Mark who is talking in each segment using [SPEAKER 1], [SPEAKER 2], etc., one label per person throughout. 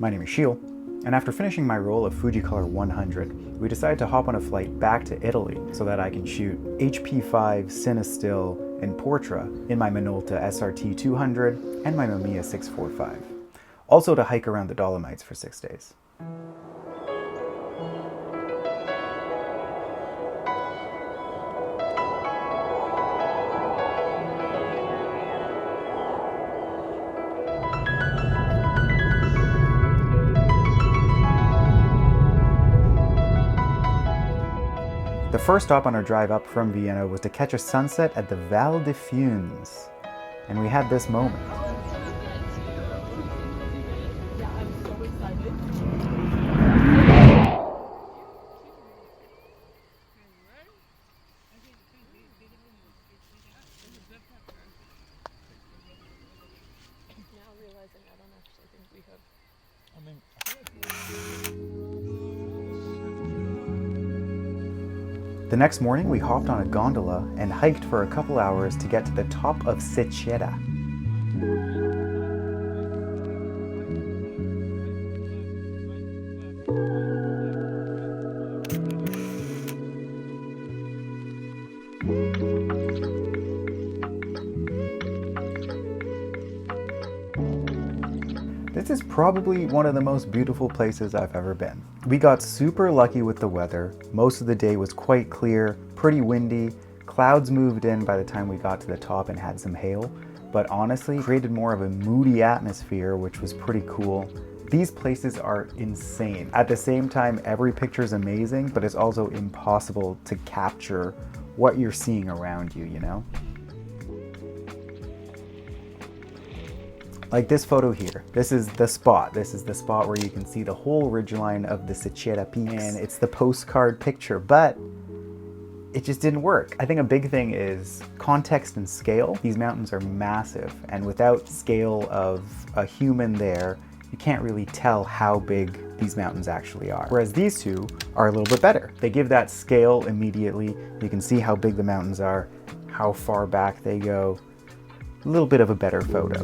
[SPEAKER 1] My name is Sheil, and after finishing my roll of Fujicolor 100, we decided to hop on a flight back to Italy so that I can shoot HP5 Cinestill and Portra in my Minolta SRT 200 and my Mamiya 645. Also to hike around the Dolomites for 6 days. The first stop on our drive up from Vienna was to catch a sunset at the Val de Funes, and we had this moment.
[SPEAKER 2] Yeah, I'm so excited. Now realizing I don't actually think we have.
[SPEAKER 1] The next morning, we hopped on a gondola and hiked for a couple hours to get to the top of Seceda. This is probably one of the most beautiful places I've ever been. We got super lucky with the weather. Most of the day was quite clear, pretty windy. Clouds moved in by the time we got to the top and had some hail, but honestly created more of a moody atmosphere, which was pretty cool. These places are insane. At the same time, every picture is amazing, but it's also impossible to capture what you're seeing around you, you know? Like this photo here, this is the spot. This is the spot where you can see the whole ridgeline of the Seceda peaks, and it's the postcard picture, but it just didn't work. I think a big thing is context and scale. These mountains are massive, and without scale of a human there, you can't really tell how big these mountains actually are. Whereas these two are a little bit better. They give that scale immediately. You can see how big the mountains are, how far back they go. A little bit of a better photo.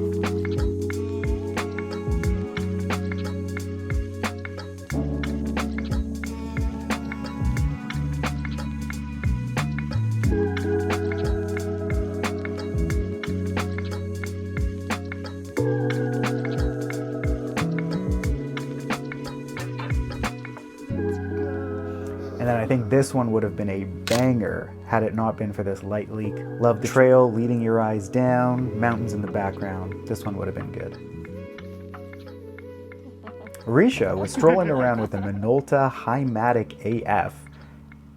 [SPEAKER 1] And then I think this one would have been a banger had it not been for this light leak. Love the trail leading your eyes down, mountains in the background. This one would have been good. Risha was strolling around with a Minolta Highmatic AF,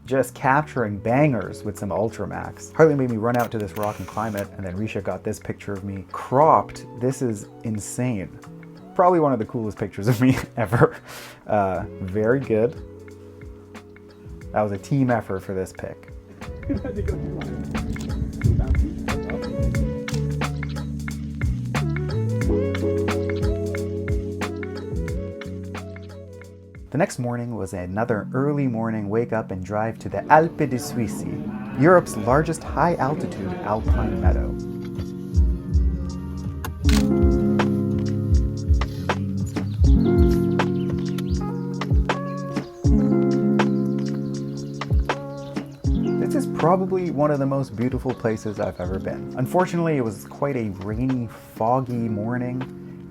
[SPEAKER 1] just capturing bangers with some ultramax. Hardly made me run out to this rock and climb it, and then Risha got this picture of me cropped. This is insane. Probably one of the coolest pictures of me ever. Very good. That was a team effort for this pic. The next morning was another early morning wake up and drive to the Alpe di Siusi, Europe's largest high altitude alpine meadow. This is probably one of the most beautiful places I've ever been. Unfortunately, it was quite a rainy, foggy morning,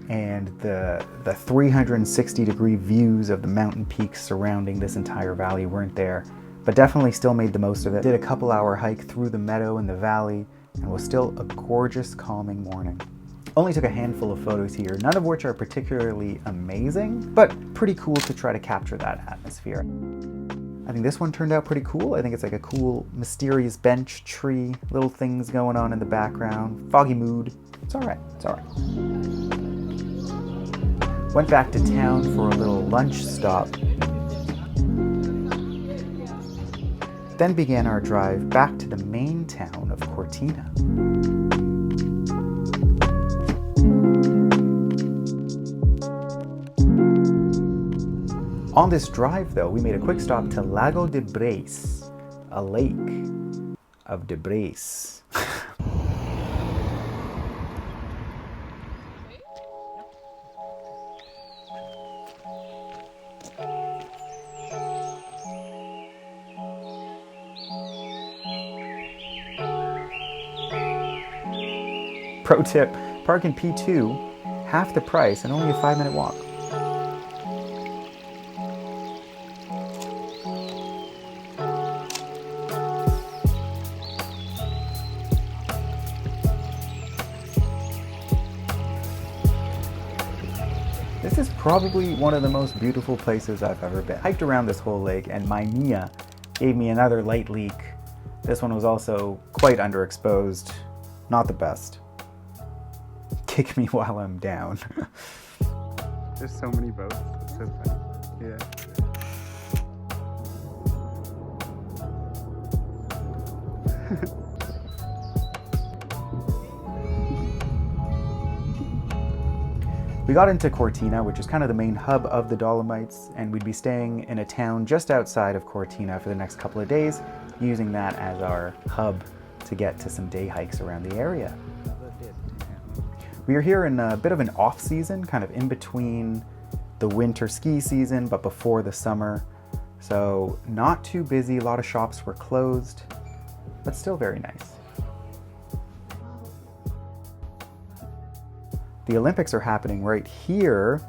[SPEAKER 1] and the 360-degree views of the mountain peaks surrounding this entire valley weren't there, but definitely still made the most of it. Did a couple-hour hike through the meadow and the valley, and was still a gorgeous, calming morning. Only took a handful of photos here, none of which are particularly amazing, but pretty cool to try to capture that atmosphere. I think this one turned out pretty cool. I think it's like a cool, mysterious bench, tree, little things going on in the background, foggy mood. It's all right, it's all right. Went back to town for a little lunch stop. Then began our drive back to the main town of Cortina. On this drive, though, we made a quick stop to Lago de Braies, a lake of debris. Pro tip, park in P2, half the price and only a 5-minute walk. This is probably one of the most beautiful places I've ever been. Hiked around this whole lake and my Mia gave me another light leak. This one was also quite underexposed. Not the best. Kick me while I'm down. There's so many boats. It's so funny. Yeah. We got into Cortina, which is kind of the main hub of the Dolomites, and we'd be staying in a town just outside of Cortina for the next couple of days, using that as our hub to get to some day hikes around the area. We are here in a bit of an off-season, kind of in between the winter ski season, but before the summer. So not too busy, a lot of shops were closed, but still very nice. The Olympics are happening right here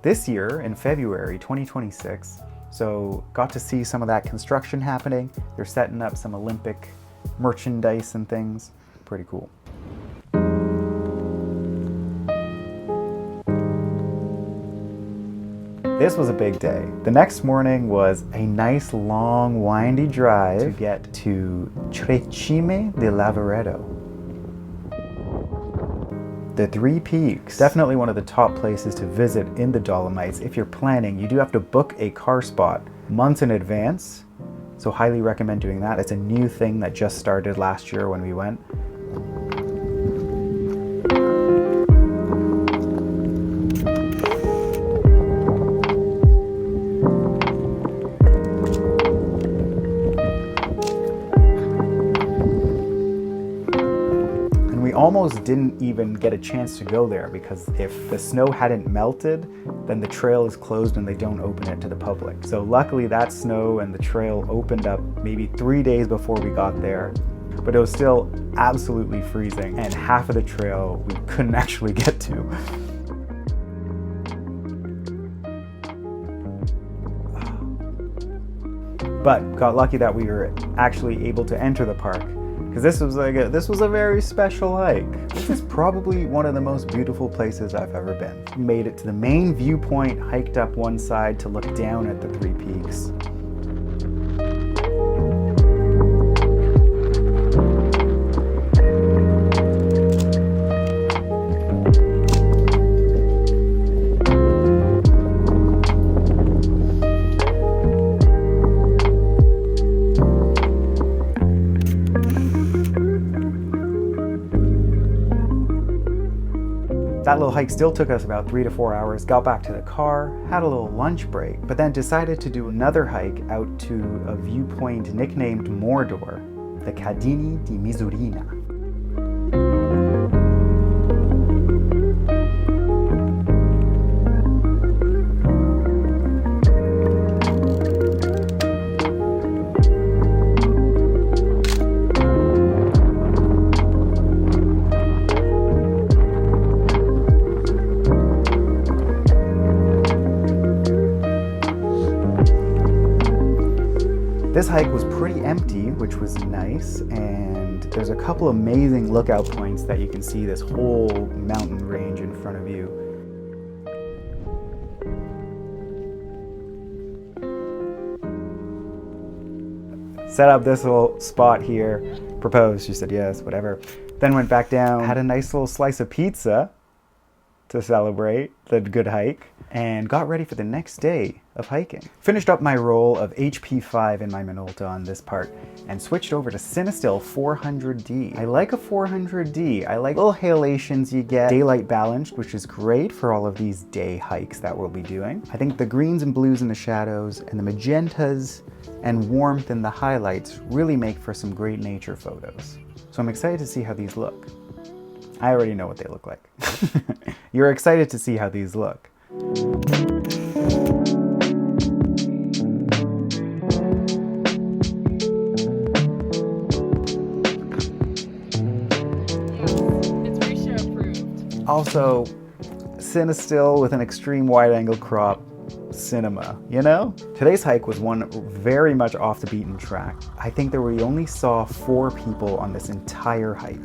[SPEAKER 1] this year in February 2026. So got to see some of that construction happening. They're setting up some Olympic merchandise and things. Pretty cool. This was a big day. The next morning was a nice long windy drive to get to Tre Cime di Lavaredo. The Three Peaks, definitely one of the top places to visit in the Dolomites. If you're planning, you do have to book a car spot months in advance, so highly recommend doing that. It's a new thing that just started last year when we went. Almost didn't even get a chance to go there because if the snow hadn't melted, then the trail is closed and they don't open it to the public. So luckily that snow and the trail opened up maybe 3 days before we got there, but it was still absolutely freezing and half of the trail we couldn't actually get to. But got lucky that we were actually able to enter the park, because this was a very special hike. This is probably one of the most beautiful places I've ever been. We made it to the main viewpoint, hiked up one side to look down at the Three Peaks. That little hike still took us about 3 to 4 hours, got back to the car, had a little lunch break, but then decided to do another hike out to a viewpoint nicknamed Mordor, the Cadini di Misurina. This hike was pretty empty, which was nice, and there's a couple amazing lookout points that you can see this whole mountain range in front of you. Set up this little spot here, proposed, she said yes, whatever. Then went back down, had a nice little slice of pizza to celebrate the good hike, and got ready for the next day of hiking. Finished up my roll of HP5 in my Minolta on this part and switched over to Cinestill 400D. I like a 400D. I like little halations you get, daylight balanced, which is great for all of these day hikes that we'll be doing. I think the greens and blues in the shadows and the magentas and warmth in the highlights really make for some great nature photos. So I'm excited to see how these look. I already know what they look like. You're excited to see how these look.
[SPEAKER 2] It's very sharp.
[SPEAKER 1] also Cinestill with an extreme wide-angle crop cinema, you know? Today's hike was one very much off the beaten track. I think that we only saw 4 people on this entire hike.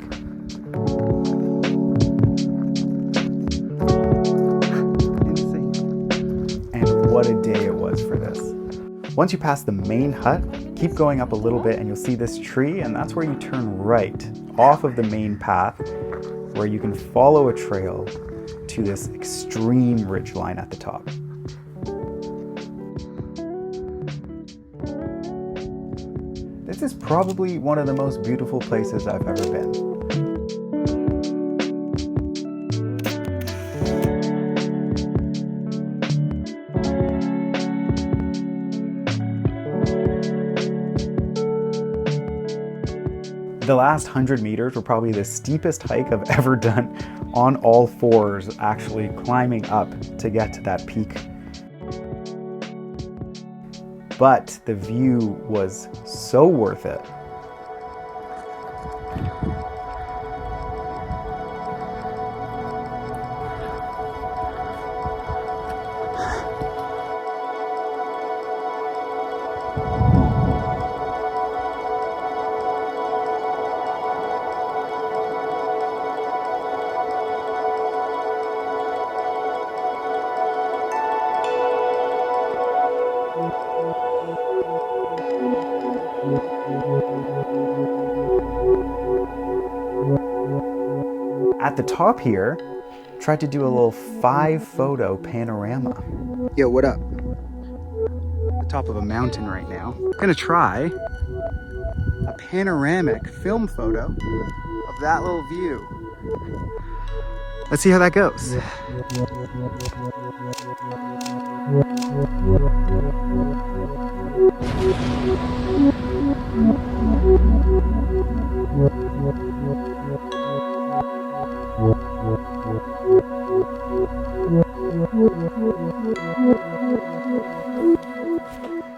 [SPEAKER 1] Insane. And what a day it was for this. Once you pass the main hut, keep going up a little bit and you'll see this tree, and that's where you turn right off of the main path, where you can follow a trail to this extreme ridgeline at the top. This is probably one of the most beautiful places I've ever been. The last 100 meters were probably the steepest hike I've ever done on all fours, actually climbing up to get to that peak. But the view was so worth it. At the top here, tried to do a little 5-photo panorama. Yo, what up? The top of a mountain right now. I'm gonna try a panoramic film photo of that little view. Let's see how that goes.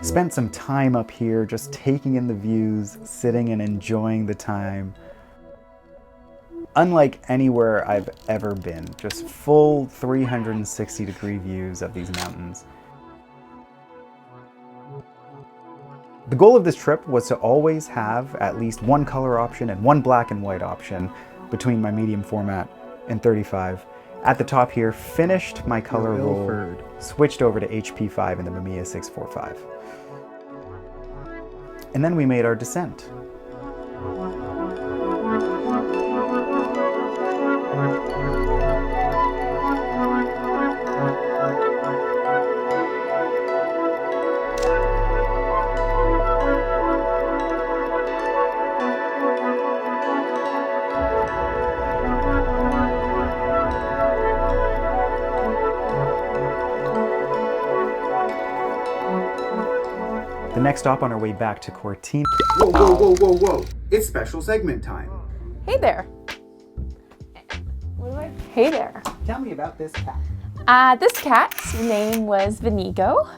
[SPEAKER 1] Spent some time up here just taking in the views, sitting and enjoying the time. Unlike anywhere I've ever been, just full 360-degree views of these mountains. The goal of this trip was to always have at least one color option and one black and white option between my medium format and 35. At the top here, finished my color roll, switched over to HP5 and the Mamiya 645. And then we made our descent. The next stop on our way back to Cortina. Whoa, whoa, whoa, whoa, whoa. It's special segment time.
[SPEAKER 2] Hey there. Hey there.
[SPEAKER 1] Tell me about this cat.
[SPEAKER 2] This cat's name was Vinigo.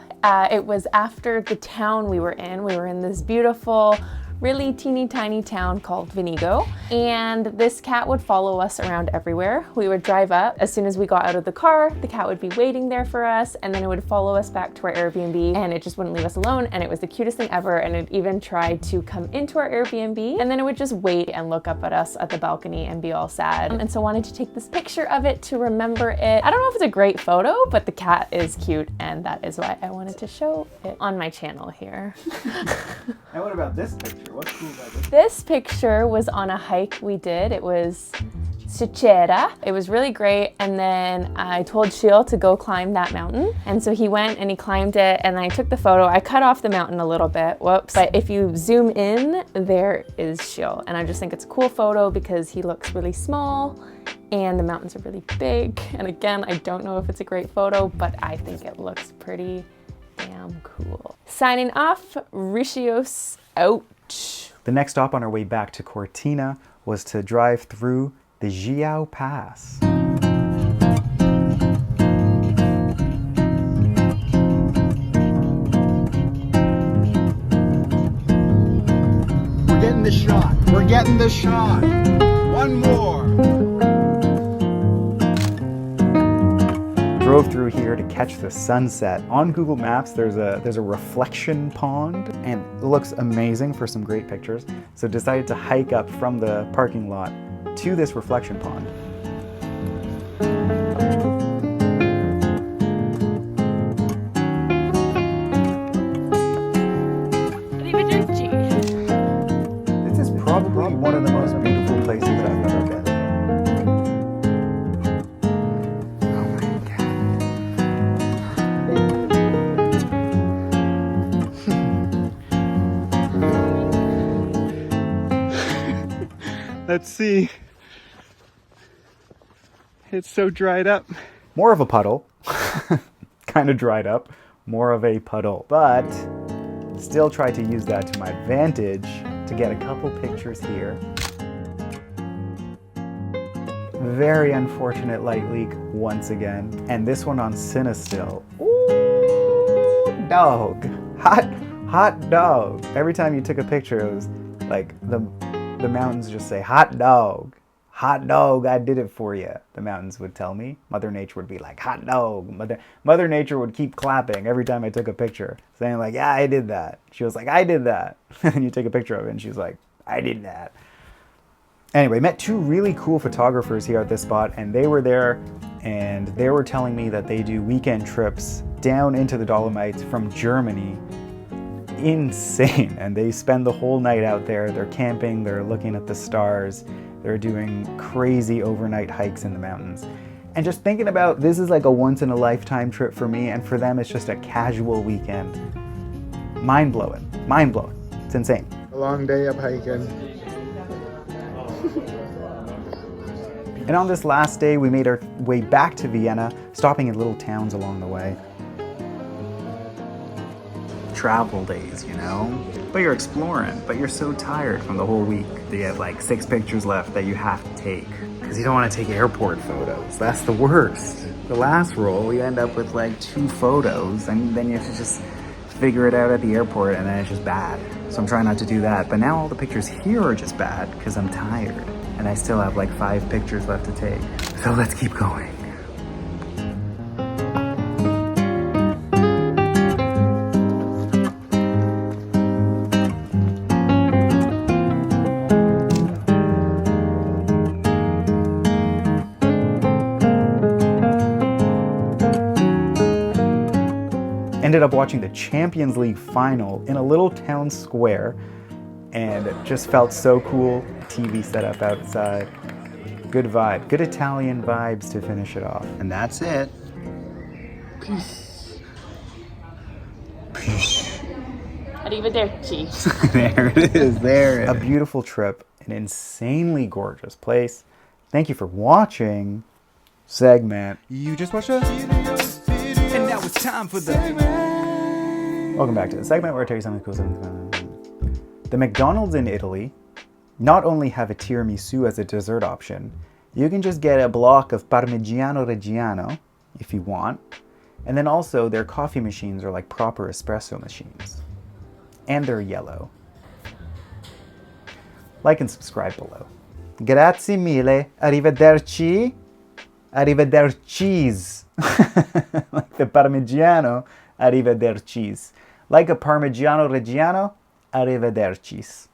[SPEAKER 2] It was after the town we were in. We were in this beautiful, really teeny tiny town called Vinigo. And this cat would follow us around everywhere. We would drive up. As soon as we got out of the car, the cat would be waiting there for us, and then it would follow us back to our Airbnb, and it just wouldn't leave us alone. And it was the cutest thing ever. And it even tried to come into our Airbnb, and then it would just wait and look up at us at the balcony and be all sad. And so wanted to take this picture of it to remember it. I don't know if it's a great photo, but the cat is cute, and that is why I wanted to show it on my channel here.
[SPEAKER 1] And what about this picture? What's cool about this?
[SPEAKER 2] This picture was on a hike we did. It was Seceda. It was really great. And then I told Sheil to go climb that mountain. And so he went and he climbed it, and I took the photo. I cut off the mountain a little bit, whoops. But if you zoom in, there is Sheil. And I just think it's a cool photo because he looks really small and the mountains are really big. And again, I don't know if it's a great photo, but I think it looks pretty damn cool. Signing off, sheelios out.
[SPEAKER 1] The next stop on our way back to Cortina was to drive through the Giau Pass. We're getting the shot. We're getting the shot. One more. drove through here to catch the sunset. On Google Maps, there's a reflection pond, and it looks amazing for some great pictures. So decided to hike up from the parking lot to this reflection pond. This is probably one of the most beautiful places that I've ever been.
[SPEAKER 3] Let's see. It's so dried up.
[SPEAKER 1] More of a puddle. Kind of dried up. More of a puddle. But still try to use that to my advantage to get a couple pictures here. Very unfortunate light leak once again. And this one on Cinestill. Ooh, dog. Hot dog. Every time you took a picture, it was like the mountains just say, hot dog. Hot dog, I did it for you, the mountains would tell me. Mother Nature would be like, hot dog. Mother Nature would keep clapping every time I took a picture, saying like, yeah, I did that. She was like, I did that. And then you take a picture of it and she's like, I did that. Anyway, met two really cool photographers here at this spot, and they were there and they were telling me that they do weekend trips down into the Dolomites from Germany. Insane. And they spend the whole night out there. They're camping, they're looking at the stars, they're doing crazy overnight hikes in the mountains. And just thinking about, this is like a once in a lifetime trip for me, and for them it's just a casual weekend. Mind blowing. Mind blowing. It's insane.
[SPEAKER 3] A long day of hiking.
[SPEAKER 1] And on this last day, we made our way back to Vienna, stopping in little towns along the way. Travel days, you know? But you're exploring, but you're so tired from the whole week. You have like 6 pictures left that you have to take, because you don't want to take airport photos. That's the worst. The last roll, you end up with like 2 photos, and then you have to just figure it out at the airport, and then it's just bad. So I'm trying not to do that. But now all the pictures here are just bad because I'm tired, and I still have like 5 pictures left to take. So let's keep going. Ended up watching the Champions League final in a little town square, and it just felt so cool. TV set up outside. Good vibe. Good Italian vibes to finish it off. And that's it.
[SPEAKER 3] Peace.
[SPEAKER 2] Arrivederci.
[SPEAKER 1] There it is. There it is. A beautiful trip. An insanely gorgeous place. Thank you for watching. Segment.
[SPEAKER 3] You just watched a video, and now it's time for the
[SPEAKER 1] Welcome back to the segment where I tell you something cool. The McDonald's in Italy not only have a tiramisu as a dessert option, you can just get a block of Parmigiano Reggiano if you want, and then also their coffee machines are like proper espresso machines. And they're yellow. Like and subscribe below. Grazie mille. Arrivederci. Arrivedercis. Like the Parmigiano, arrivedercis. Like a Parmigiano Reggiano, arrivedercis.